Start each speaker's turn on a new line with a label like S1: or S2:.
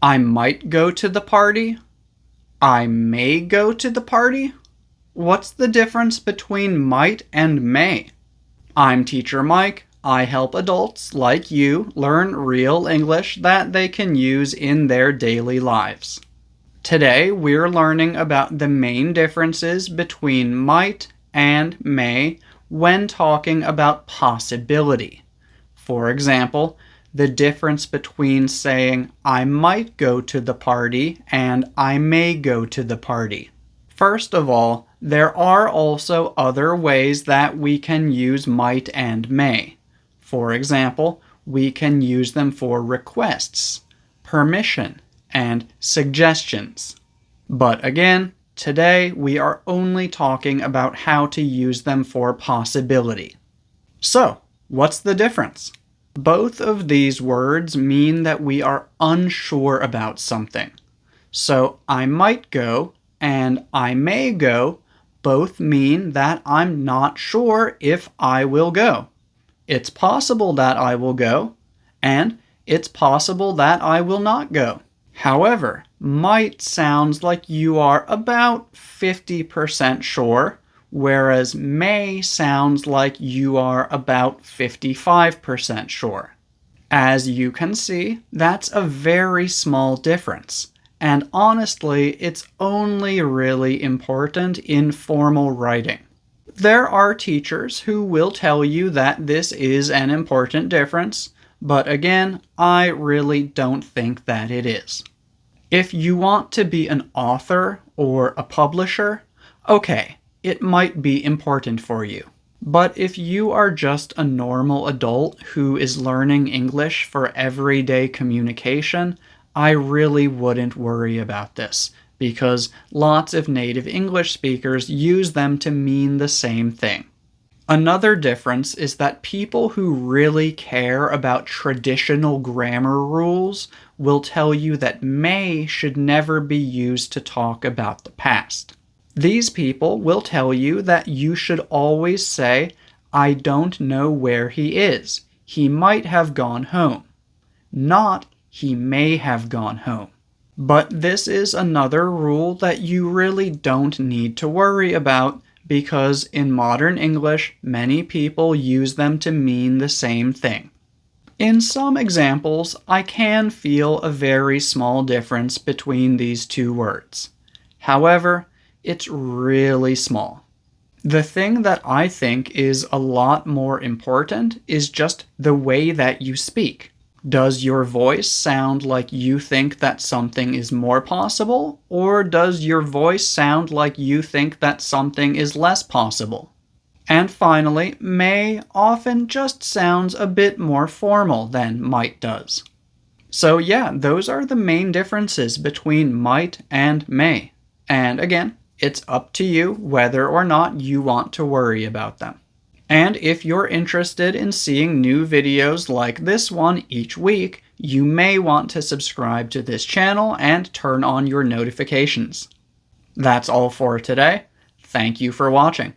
S1: I might go to the party. I may go to the party. What's the difference between might and may? I'm Teacher Mike. I help adults like you learn real English that they can use in their daily lives. Today we're learning about the main differences between might and may when talking about possibility. For example, the difference between saying I might go to the party and I may go to the party. First of all, there are also other ways that we can use might and may. For example, we can use them for requests, permission, and suggestions. But again, today we are only talking about how to use them for possibility. So, what's the difference? Both of these words mean that we are unsure about something. So, I might go and I may go both mean that I'm not sure if I will go. It's possible that I will go, and it's possible that I will not go. However, might sounds like you are about 50% sure, whereas may sounds like you are about 55% sure. As you can see, that's a very small difference. And honestly, it's only really important in formal writing. There are teachers who will tell you that this is an important difference, but again, I really don't think that it is. If you want to be an author or a publisher, okay, it might be important for you. But if you are just a normal adult who is learning English for everyday communication, I really wouldn't worry about this, because lots of native English speakers use them to mean the same thing. Another difference is that people who really care about traditional grammar rules will tell you that may should never be used to talk about the past. These people will tell you that you should always say, I don't know where he is. He might have gone home. Not, he may have gone home. But this is another rule that you really don't need to worry about because in modern English, many people use them to mean the same thing. In some examples, I can feel a very small difference between these two words. However, it's really small. The thing that I think is a lot more important is just the way that you speak. Does your voice sound like you think that something is more possible, or does your voice sound like you think that something is less possible? And finally, may often just sounds a bit more formal than might does. So yeah, those are the main differences between might and may. And again, it's up to you whether or not you want to worry about them. And if you're interested in seeing new videos like this one each week, you may want to subscribe to this channel and turn on your notifications. That's all for today. Thank you for watching.